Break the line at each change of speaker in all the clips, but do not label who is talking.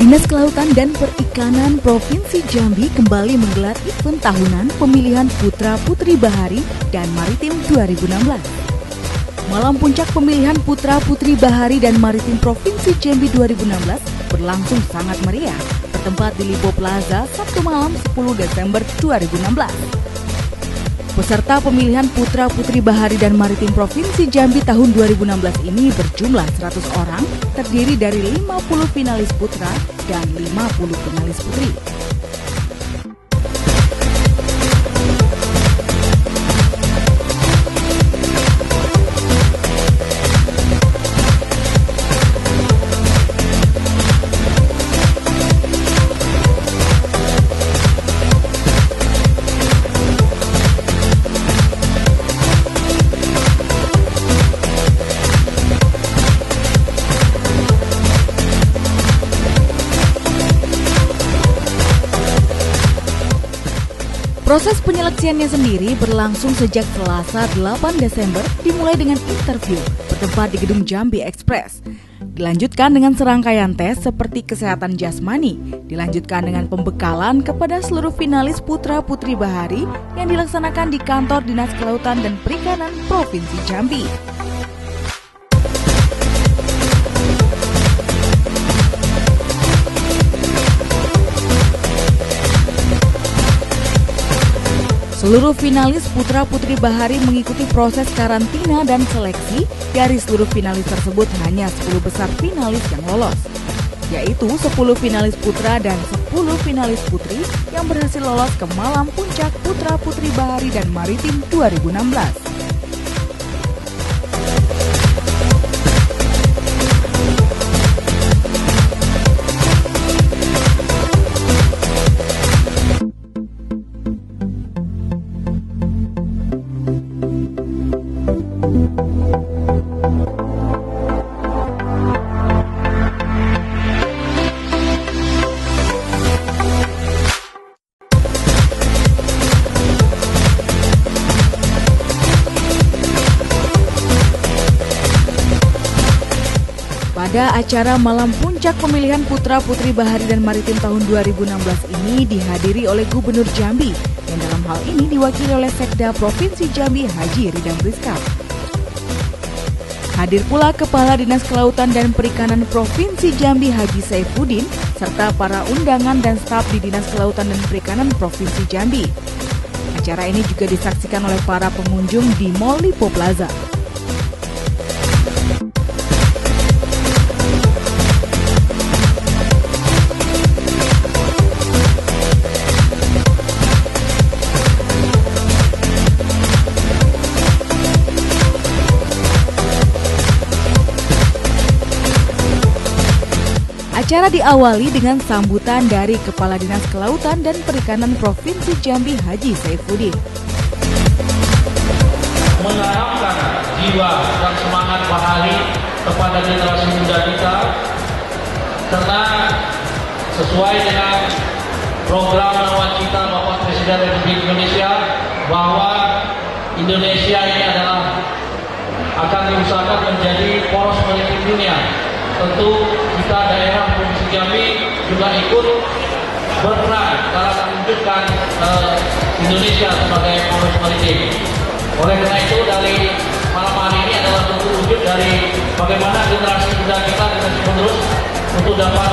Dinas Kelautan dan Perikanan Provinsi Jambi kembali menggelar event tahunan pemilihan Putra-Putri Bahari dan Maritim 2016. Malam puncak pemilihan Putra-Putri Bahari dan Maritim Provinsi Jambi 2016 berlangsung sangat meriah, bertempat di Lipo Plaza Sabtu malam 10 Desember 2016. Peserta pemilihan Putra-Putri Bahari dan Maritim Provinsi Jambi tahun 2016 ini berjumlah 100 orang, terdiri dari 50 finalis putra dan 50 finalis putri. Proses penyeleksiannya sendiri berlangsung sejak Selasa 8 Desember dimulai dengan interview bertempat di Gedung Jambi Express. Dilanjutkan dengan serangkaian tes seperti kesehatan jasmani, dilanjutkan dengan pembekalan kepada seluruh finalis Putra-Putri Bahari yang dilaksanakan di kantor Dinas Kelautan dan Perikanan Provinsi Jambi. Seluruh finalis Putra-Putri Bahari mengikuti proses karantina dan seleksi. Dari seluruh finalis tersebut hanya 10 besar finalis yang lolos, yaitu 10 finalis putra dan 10 finalis putri yang berhasil lolos ke malam puncak Putra-Putri Bahari dan Maritim 2016. Pada acara malam puncak pemilihan Putra-Putri Bahari dan Maritim tahun 2016 ini dihadiri oleh Gubernur Jambi yang dalam hal ini diwakili oleh Sekda Provinsi Jambi Haji Ridam Priskap. Hadir pula Kepala Dinas Kelautan dan Perikanan Provinsi Jambi Haji Saifuddin serta para undangan dan staf di Dinas Kelautan dan Perikanan Provinsi Jambi. Acara ini juga disaksikan oleh para pengunjung di Mall Lipo Plaza. Acara diawali dengan sambutan dari Kepala Dinas Kelautan dan Perikanan Provinsi Jambi Haji Saifuddin.
Menanamkan jiwa dan semangat bahari kepada generasi muda kita, karena sesuai dengan program nawacita Bapak Presiden Republik Indonesia bahwa Indonesia ini adalah akan diusahakan menjadi poros maritim dunia. Tentu kita daerah Provinsi Jambi juga ikut berperan dalam mewujudkan Indonesia sebagai poros maritim. Oleh karena itu dari malam hari ini adalah bentuk wujud dari bagaimana generasi muda kita generasi penerus untuk dapat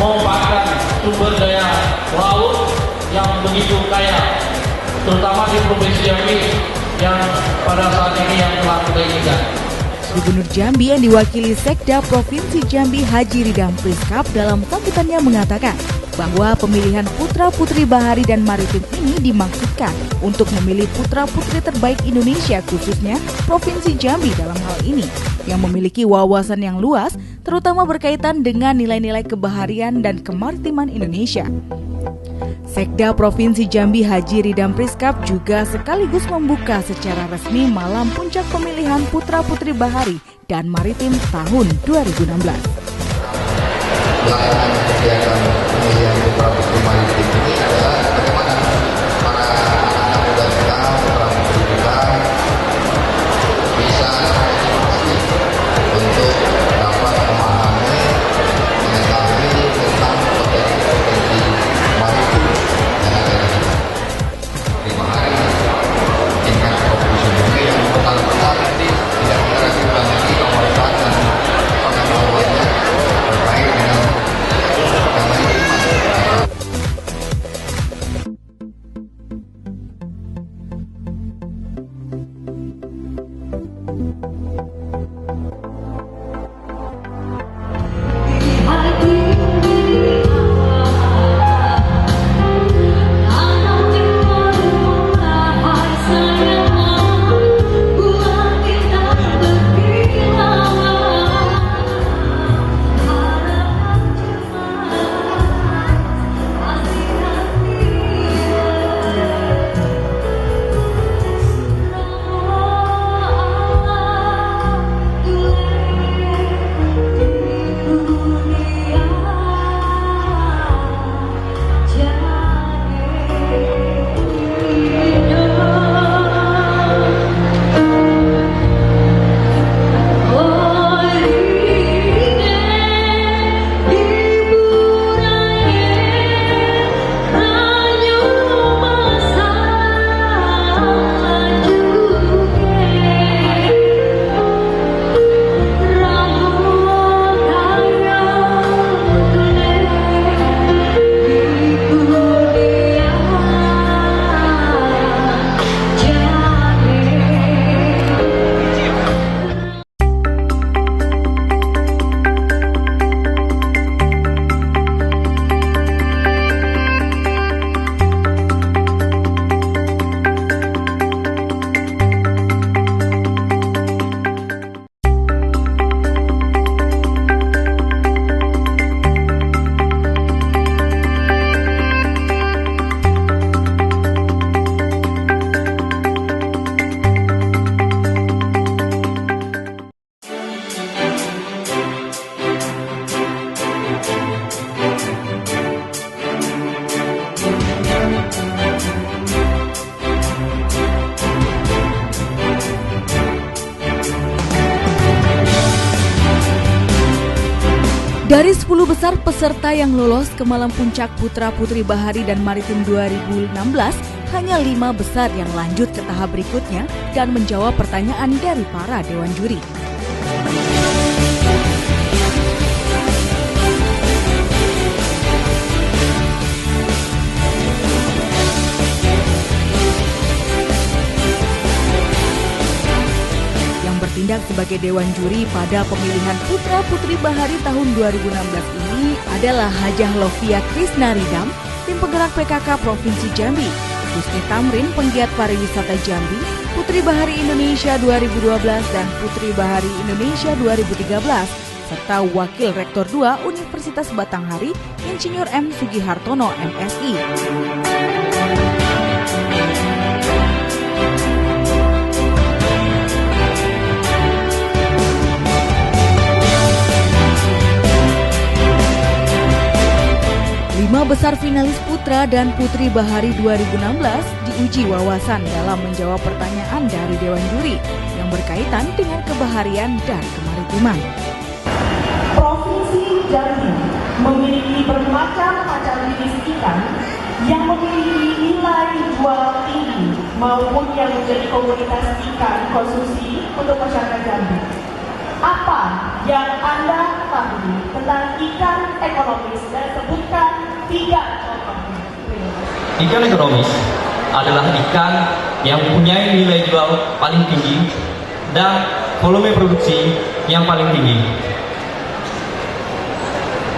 memanfaatkan sumber daya laut yang begitu kaya, terutama di Provinsi Jambi yang pada saat ini yang telah kita inginkan.
Gubernur Jambi yang diwakili Sekda Provinsi Jambi Haji Ridam Priskap dalam sambutannya mengatakan bahwa pemilihan Putra-Putri Bahari dan Maritim ini dimaksudkan untuk memilih putra-putri terbaik Indonesia, khususnya Provinsi Jambi dalam hal ini, yang memiliki wawasan yang luas, terutama berkaitan dengan nilai-nilai kebaharian dan kemaritiman Indonesia. Sekda Provinsi Jambi Haji Ridam Priskap juga sekaligus membuka secara resmi malam puncak pemilihan Putra-Putri Bahari dan Maritim tahun 2016.
Pelaksanaan kegiatan pemilihan Putra-Putri Maritim ini adalah bagaimana para anak-anak muda kita, putra-putri kita bisa untuk dapat memahami, mengetahui tentang
Dari 10 besar peserta yang lolos ke malam puncak Putra Putri Bahari dan Maritim 2016, hanya 5 besar yang lanjut ke tahap berikutnya dan menjawab pertanyaan dari para dewan juri. Bertindak sebagai dewan juri pada pemilihan Putra Putri Bahari tahun 2016 ini adalah Hajah Lovia Krisna Ridam, tim penggerak PKK Provinsi Jambi, Gusti Tamrin, penggiat pariwisata Jambi, Putri Bahari Indonesia 2012 dan Putri Bahari Indonesia 2013, serta Wakil Rektor 2 Universitas Batanghari, Insinyur M. Sugihartono, MSI. 5 besar finalis Putra dan Putri Bahari 2016 diuji wawasan dalam menjawab pertanyaan dari Dewan Juri yang berkaitan dengan kebaharian dan kemaritiman.
Provinsi Jambi memiliki bermacam-macam jenis ikan yang memiliki nilai jual tinggi maupun yang menjadi komoditas ikan konsumsi untuk masyarakat Jambi. Apa yang Anda ketahui tentang ikan ekonomis dan sebutkan 3 contohnya.
Ikan ekonomis adalah ikan yang mempunyai nilai jual paling tinggi dan volume produksi yang paling tinggi.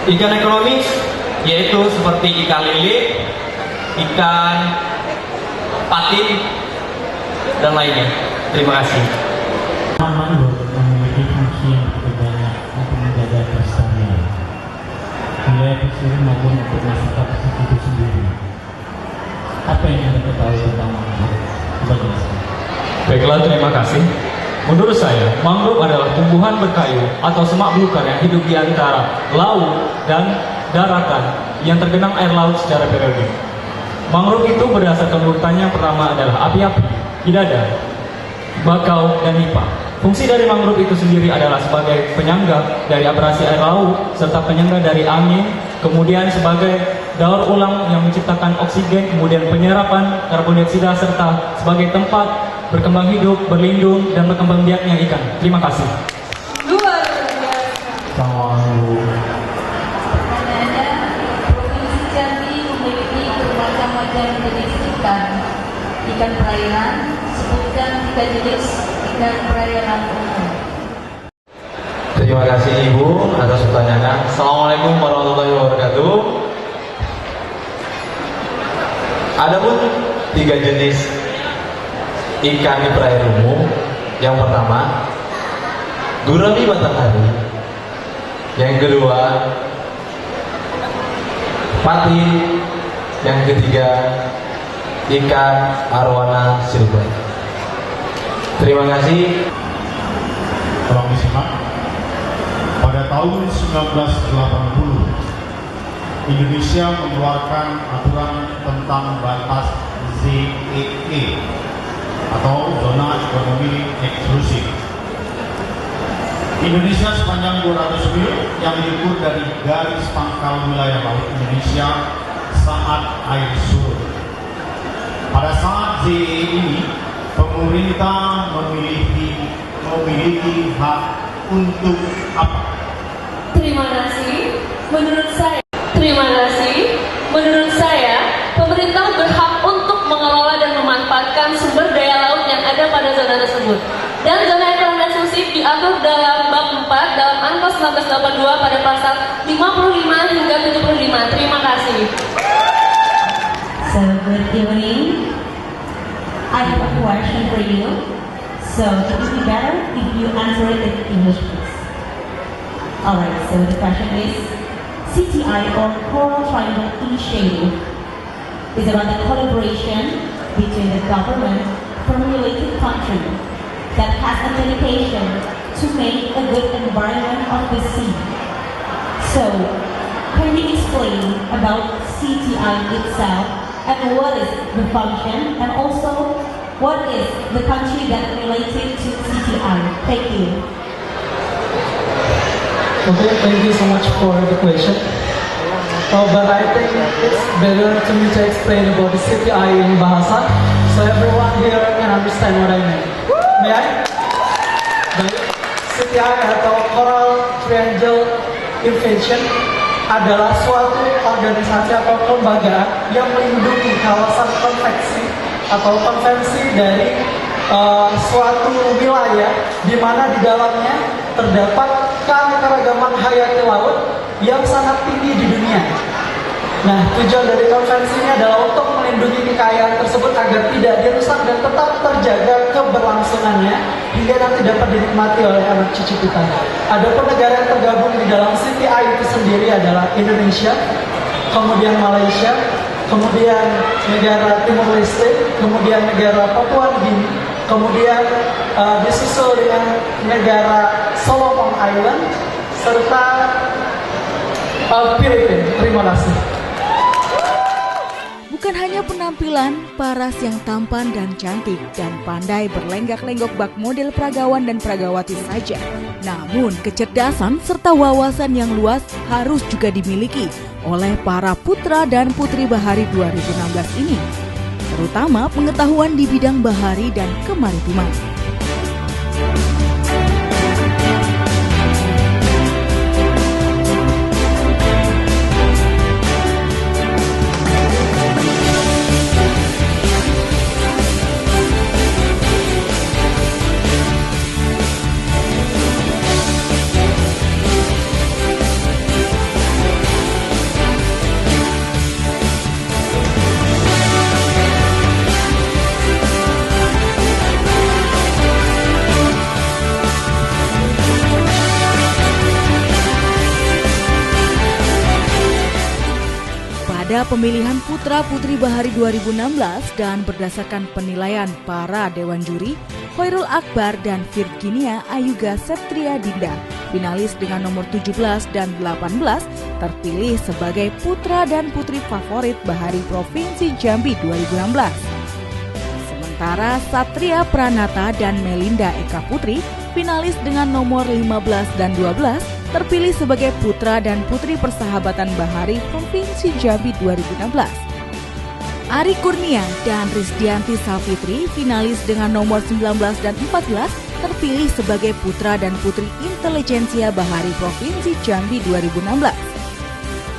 Ikan ekonomis yaitu seperti ikan lele, ikan patin, dan lainnya. Terima kasih.
Mangrove memiliki fungsi yang cukup banyak untuk menjaga kelestarian wilayah pesisir maupun untuk masyarakat pesisir itu sendiri. Apa yang Anda ketahui tentang mangrove?
Baiklah, terima kasih. Menurut saya, mangrove adalah tumbuhan berkayu atau semak belukar yang hidup di antara laut dan daratan yang tergenang air laut secara periodik. Mangrove itu berdasarkan urutannya pertama adalah api-api, hidada, bakau, dan nipah. Fungsi dari mangrove itu sendiri adalah sebagai penyangga dari abrasi air laut, serta penyangga dari angin, kemudian sebagai daur ulang yang menciptakan oksigen, kemudian penyerapan karbon dioksida, serta sebagai tempat berkembang hidup, berlindung, dan berkembang biaknya ikan. Terima kasih.
Luar biasa.
Pertanyaannya, Provinsi Jambi memiliki bermacam-macam jenis ikan. Ikan perairan, sebutkan 3 jenis ikan perairan umum.
Terima kasih Ibu atas pertanyaan. Assalamualaikum warahmatullahi wabarakatuh. Adapun 3 jenis ikan di perairan umum. Yang pertama, gurami Batanghari. Yang kedua, patin. Yang ketiga, ikan arwana silver. Terima kasih.
Tolong disimak. Pada tahun 1980, Indonesia mengeluarkan aturan tentang batas ZEE atau zona ekonomi eksklusif. Indonesia sepanjang 200 mil yang diukur dari garis pangkal wilayah laut Indonesia saat air surut. Pada saat ZEE ini, pemerintah memiliki hak untuk apa?
Terima kasih. Menurut saya, pemerintah berhak untuk mengelola dan memanfaatkan sumber daya laut yang ada pada zona tersebut. Dan zona ekonomi eksklusif diatur dalam bab 4 dalam angka 1982 pada pasal 55 hingga 75. Terima kasih.
So, good evening. I have a question for you. So, it would be better if you answer it in English, please. Alright, so the question is, CTI or Coral Triangle Initiative is about the collaboration between the government from a related country that has a dedication to make a good environment of the sea. So, can you explain about CTI itself and what is the function and also what is the country that related to CTI? Thank you.
Okay, thank you so much for the question. But I think it's better to me to explain about the CPI in Bahasa, so everyone here can understand what I mean. May I? Baik, CPI atau Coral Triangle Invention adalah suatu organisasi atau kelembagaan yang melindungi kawasan konvensi dari suatu wilayah di mana di dalamnya terdapat keanekaragaman hayati laut yang sangat tinggi di dunia. Nah, tujuan dari konvensi ini adalah untuk melindungi kekayaan tersebut agar tidak dirusak dan tetap terjaga keberlangsungannya hingga nanti dapat dinikmati oleh anak cucu kita. Adapun negara yang tergabung di dalam CPI itu sendiri adalah Indonesia, kemudian Malaysia, kemudian negara Timur Leste, kemudian negara Papua Nugini, kemudian disusul dengan negara Solomon Island, serta Filipina. Terima kasih.
Bukan hanya penampilan, Paras yang tampan dan cantik dan pandai berlenggak-lenggok bak model peragawan dan peragawati saja. Namun kecerdasan serta wawasan yang luas harus juga dimiliki oleh para putra dan putri Bahari 2016 ini, terutama pengetahuan di bidang bahari dan kemaritiman. Pada pemilihan Putra-Putri Bahari 2016 dan berdasarkan penilaian para Dewan Juri, Khairul Akbar dan Virginia Ayuga Septria Dinda, finalis dengan nomor 17 dan 18, terpilih sebagai Putra dan Putri favorit Bahari Provinsi Jambi 2016. Sementara Satria Pranata dan Melinda Eka Putri, finalis dengan nomor 15 dan 12, terpilih sebagai Putra dan Putri Persahabatan Bahari Provinsi Jambi 2016. Ari Kurnia dan Rizdianti Safitri, finalis dengan nomor 19 dan 14, terpilih sebagai Putra dan Putri Intelijensia Bahari Provinsi Jambi 2016.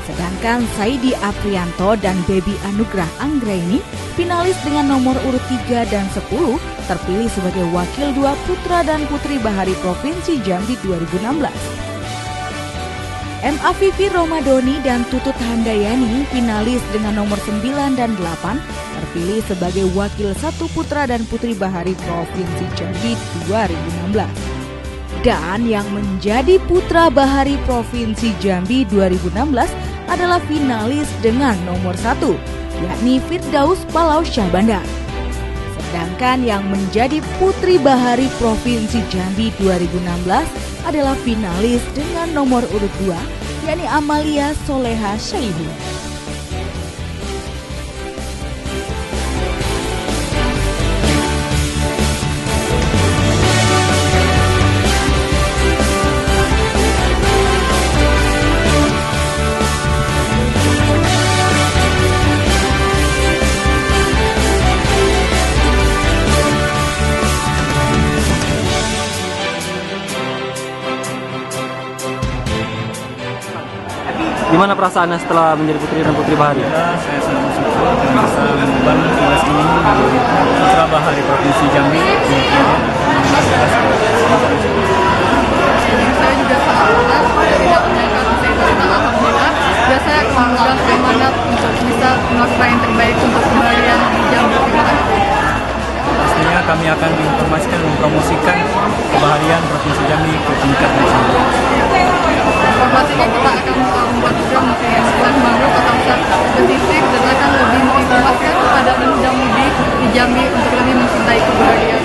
Sedangkan Saidi Aprianto dan Baby Anugrah Anggraini, finalis dengan nomor urut 3 dan 10, terpilih sebagai Wakil 2 Putra dan Putri Bahari Provinsi Jambi 2016. M. Afifi Romadoni dan Tutut Handayani, finalis dengan nomor 9 dan 8, terpilih sebagai Wakil 1 Putra dan Putri Bahari Provinsi Jambi 2016. Dan yang menjadi Putra Bahari Provinsi Jambi 2016 adalah finalis dengan nomor 1, yakni Firdaus Palau Syahbandar. Sedangkan yang menjadi Putri Bahari Provinsi Jambi 2016 adalah finalis dengan nomor urut 2, yakni Amalia Soleha Syaihu.
Gimana perasaannya setelah menjadi Putri dan Putri Bahari?
Ya, saya sangat bersyukur bisa mengembang tugas ini menjadi Putra Bahari Provinsi Jambi.
Saya juga sangat bangga tidak menyangka saya ternyata alhamdulillah. Ya, saya memegang semangat untuk bisa melakukan yang terbaik untuk kembalian di Jambi.
Pastinya kami akan menginformasikan dan mempromosikan kebaharian Provinsi Jambi ke tingkat nasional.
Informasinya kita akan membuat program mungkin yang setelah mangrove atau spesifik dan akan lebih menginformasikan kepada muda-mudi di Jambi untuk lebih mencintai kebaharian.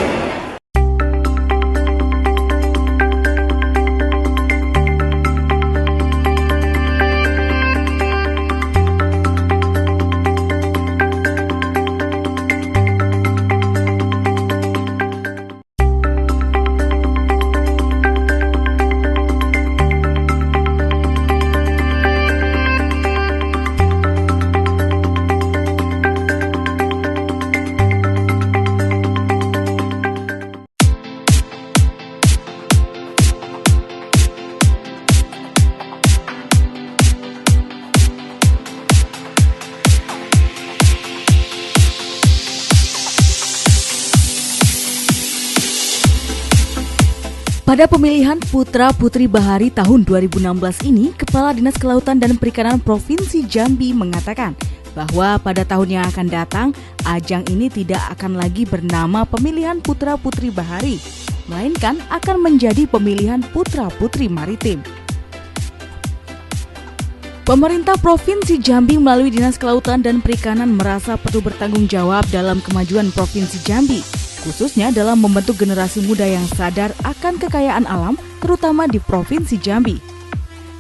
Pada pemilihan Putra-Putri Bahari tahun 2016 ini, Kepala Dinas Kelautan dan Perikanan Provinsi Jambi mengatakan bahwa pada tahun yang akan datang, ajang ini tidak akan lagi bernama pemilihan Putra-Putri Bahari, melainkan akan menjadi pemilihan Putra-Putri Maritim. Pemerintah Provinsi Jambi melalui Dinas Kelautan dan Perikanan merasa perlu bertanggung jawab dalam kemajuan Provinsi Jambi, khususnya dalam membentuk generasi muda yang sadar akan kekayaan alam, terutama di Provinsi Jambi.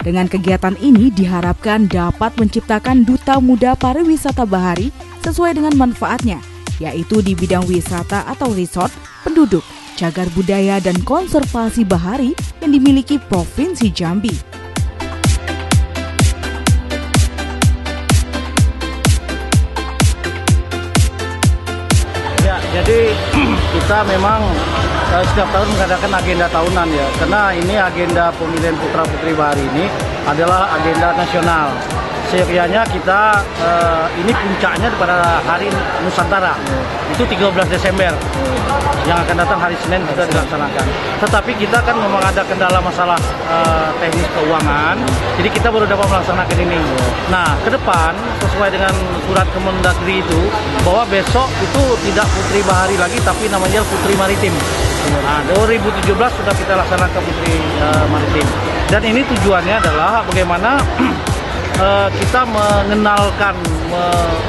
Dengan kegiatan ini diharapkan dapat menciptakan duta muda pariwisata bahari sesuai dengan manfaatnya, yaitu di bidang wisata atau resort, penduduk, cagar budaya dan konservasi bahari yang dimiliki Provinsi Jambi.
Jadi kita memang setiap tahun mengadakan agenda tahunan ya, karena ini agenda pemilihan Putra-Putri Bahari ini adalah agenda nasional. Sekiranya kita ini puncaknya pada hari Nusantara, itu 13 Desember yang akan datang hari Senin sudah dilaksanakan. Tetapi kita kan memang ada kendala masalah teknis keuangan, jadi kita baru dapat melaksanakan ini. Nah, ke depan sesuai dengan surat Kemendagri itu bahwa besok itu tidak Putri Bahari lagi, tapi namanya Putri Maritim. Nah, 2017 sudah kita laksanakan Putri Maritim. Dan ini tujuannya adalah bagaimana kita mengenalkan,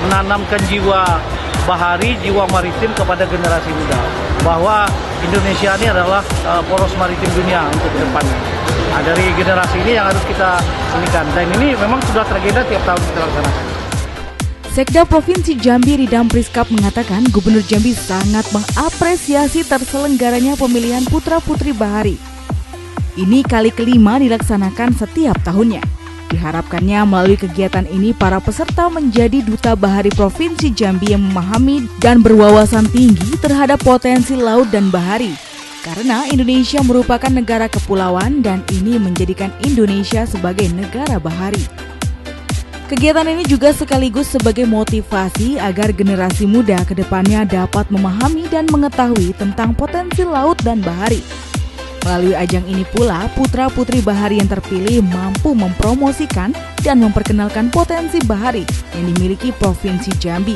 menanamkan jiwa bahari, jiwa maritim kepada generasi muda, bahwa Indonesia ini adalah poros maritim dunia untuk ke depannya. Nah, dari generasi ini yang harus kita inikan, dan ini memang sudah teragenda tiap tahun kita laksanakan.
Sekda Provinsi Jambi Ridam Priskap mengatakan Gubernur Jambi sangat mengapresiasi terselenggaranya pemilihan Putra-Putri Bahari. Ini kali kelima dilaksanakan setiap tahunnya. Diharapkannya melalui kegiatan ini para peserta menjadi duta bahari Provinsi Jambi yang memahami dan berwawasan tinggi terhadap potensi laut dan bahari. Karena Indonesia merupakan negara kepulauan dan ini menjadikan Indonesia sebagai negara bahari. Kegiatan ini juga sekaligus sebagai motivasi agar generasi muda ke depannya dapat memahami dan mengetahui tentang potensi laut dan bahari. Melalui ajang ini pula, Putra-Putri Bahari yang terpilih mampu mempromosikan dan memperkenalkan potensi bahari yang dimiliki Provinsi Jambi,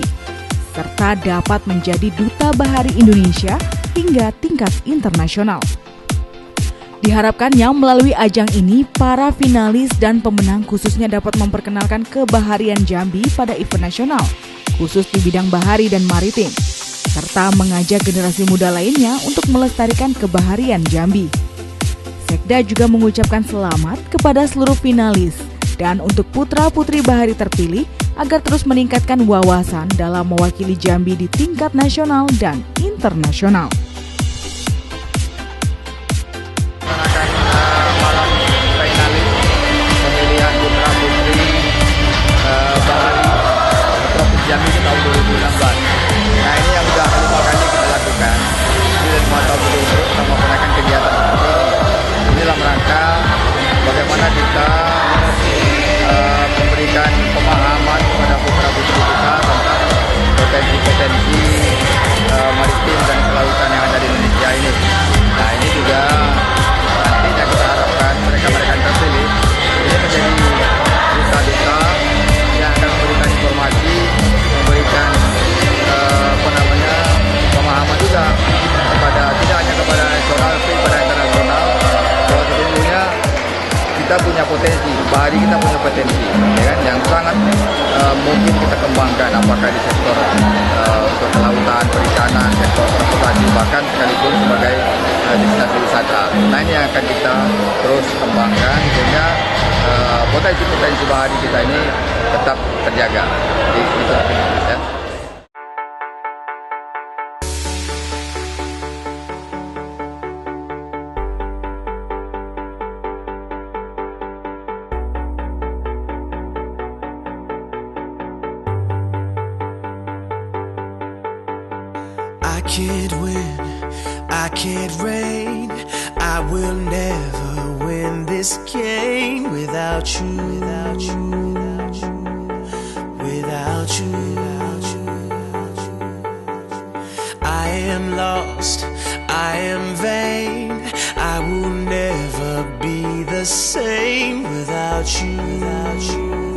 serta dapat menjadi duta bahari Indonesia hingga tingkat internasional. Diharapkannya melalui ajang ini, para finalis dan pemenang khususnya dapat memperkenalkan kebaharian Jambi pada event nasional, khusus di bidang bahari dan maritim, serta mengajak generasi muda lainnya untuk melestarikan kebaharian Jambi. Sekda juga mengucapkan selamat kepada seluruh finalis dan untuk Putra-Putri Bahari terpilih agar terus meningkatkan wawasan dalam mewakili Jambi di tingkat nasional dan internasional.
Pemilihan Putra-Putri Bahari Provinsi Jambi tahun 2016. Nah, ini yang sudah kelima kali kita lakukan. Ini dari mata gubernur kita melaksanakan kegiatan ini dalam rangka bagaimana kita memberikan pemahaman kepada putra-putri kita tentang potensi-potensi maritim dan kelautan yang ada di Indonesia ini. Nah, ini juga nantinya kita harapkan mereka-mereka yang terpilih ini menjadi duta-duta yang akan memberikan informasi, memberikan pemahaman juga kepada tidak hanya kepada nasional tapi kepada internasional, bahwa sesungguhnya kita punya potensi, bahari kita punya potensi, ya kan, yang sangat mungkin kita kembangkan, apakah di sektor untuk kelautan, perikanan, sektor transportasi, bahkan sekalipun sebagai destinasi wisata. Nah, ini yang akan kita terus kembangkan sehingga potensi-potensi bahari kita ini tetap terjaga. Jadi itu ya.
I can't win, I can't reign, I will never win this game without you, without you, without you, without you, without you. I am lost, I am vain, I will be the same without you.